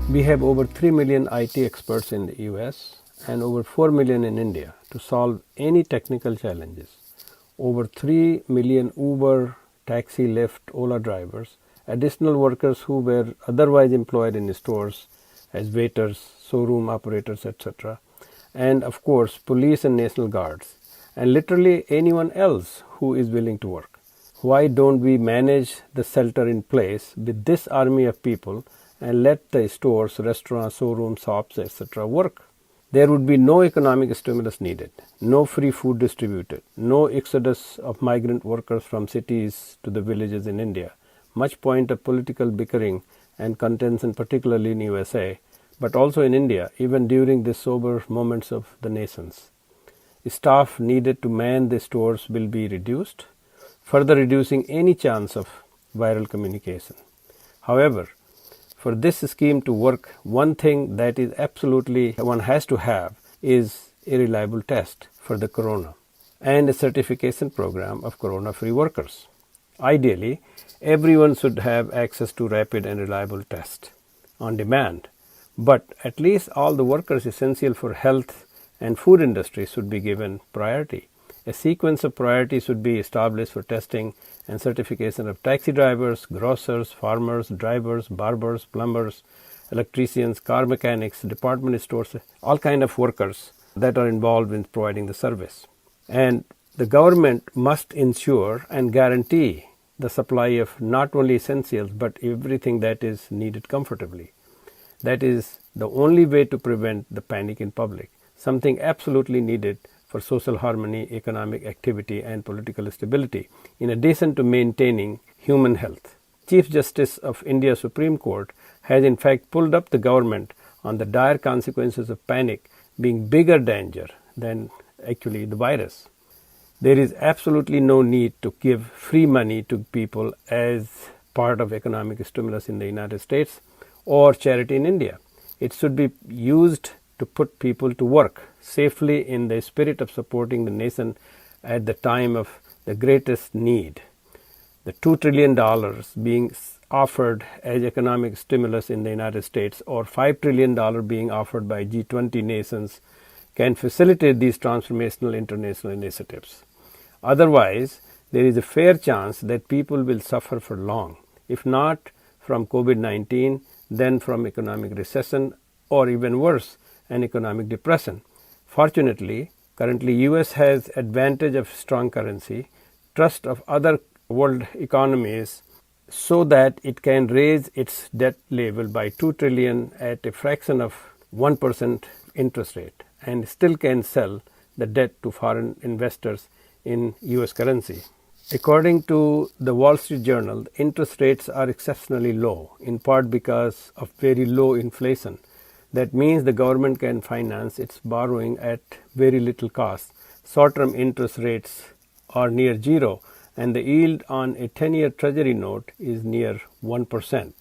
We have over 3 million IT experts in the US and over 4 million in India to solve any technical challenges. Over 3 million Uber, taxi, Lyft, Ola drivers, additional workers who were otherwise employed in stores as waiters, showroom operators, etc. And of course, police and National Guards, and literally anyone else who is willing to work. Why don't we manage the shelter in place with this army of people and let the stores, restaurants, showrooms, shops, etc. work? There would be no economic stimulus needed, no free food distributed, no exodus of migrant workers from cities to the villages in India. Much point of political bickering and contention, particularly in USA, but also in India, even during the sober moments of the nations. Staff needed to man the stores will be reduced, further reducing any chance of viral communication. However, for this scheme to work, one thing that is absolutely one has to have is a reliable test for the corona and a certification program of corona-free workers. Ideally, everyone should have access to rapid and reliable tests on demand, but at least all the workers essential for health and food industry should be given priority. A sequence of priorities should be established for testing and certification of taxi drivers, grocers, farmers, drivers, barbers, plumbers, electricians, car mechanics, department stores, all kinds of workers that are involved in providing the service. And the government must ensure and guarantee the supply of not only essentials but everything that is needed comfortably. That is the only way to prevent the panic in public, something absolutely needed for social harmony, economic activity, and political stability, in addition to maintaining human health. Chief Justice of India Supreme Court has in fact pulled up the government on the dire consequences of panic being bigger danger than actually the virus. There is absolutely no need to give free money to people as part of economic stimulus in the United States or charity in India. It should be used to put people to work safely in the spirit of supporting the nation at the time of the greatest need. The $2 trillion being offered as economic stimulus in the United States or $5 trillion being offered by G20 nations can facilitate these transformational international initiatives. Otherwise, there is a fair chance that people will suffer for long, if not from COVID-19, then from economic recession or even worse, an economic depression. Fortunately, currently US has advantage of strong currency, trust of other world economies, so that it can raise its debt level by $2 trillion at a fraction of 1% interest rate and still can sell the debt to foreign investors in US currency. According to the Wall Street Journal, interest rates are exceptionally low, in part because of very low inflation. That means the government can finance its borrowing at very little cost. Short-term interest rates are near zero, and the yield on a 10-year treasury note is near 1%.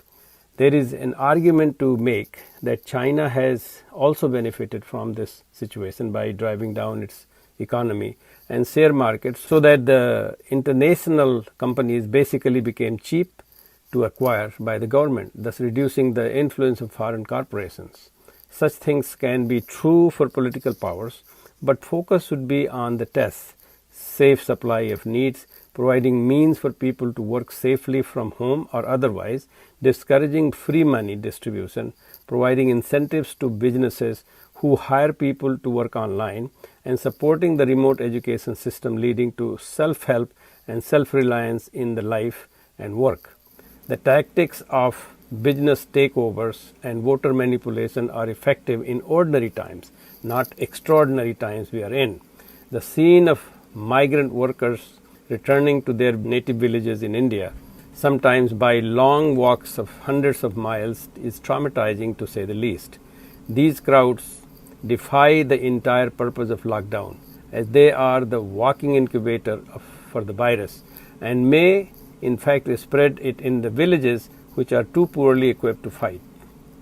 There is an argument to make that China has also benefited from this situation by driving down its economy and share markets so that the international companies basically became cheap to acquire by the government, thus reducing the influence of foreign corporations. Such things can be true for political powers, but focus should be on the tests, safe supply of needs, providing means for people to work safely from home or otherwise, discouraging free money distribution, providing incentives to businesses who hire people to work online, and supporting the remote education system leading to self-help and self-reliance in the life and work. The tactics of business takeovers and voter manipulation are effective in ordinary times, not extraordinary times we are in. The scene of migrant workers returning to their native villages in India, sometimes by long walks of hundreds of miles, is traumatizing to say the least. These crowds defy the entire purpose of lockdown, as they are the walking incubator for the virus and may in fact spread it in the villages which are too poorly equipped to fight.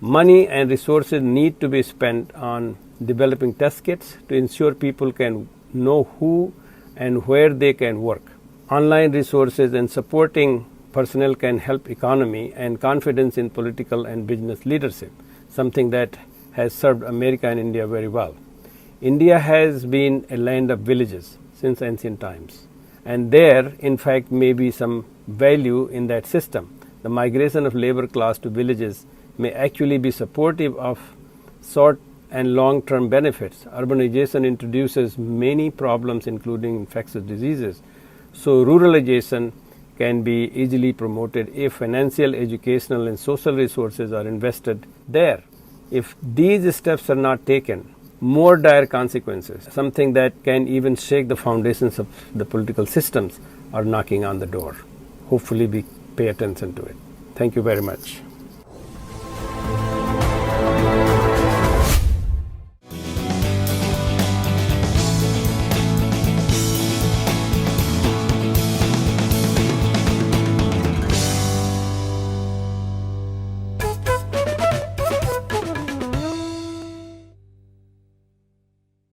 Money and resources need to be spent on developing test kits to ensure people can know who and where they can work. Online resources and supporting personnel can help economy and confidence in political and business leadership. something that has served America and India very well. India has been a land of villages since ancient times, and there, in fact, may be some value in that system. The migration of labor class to villages may actually be supportive of short and long-term benefits. Urbanization introduces many problems, including infectious diseases. So ruralization can be easily promoted if financial, educational, and social resources are invested there. If these steps are not taken, more dire consequences, something that can even shake the foundations of the political systems, are knocking on the door. Hopefully we pay attention to it. Thank you very much.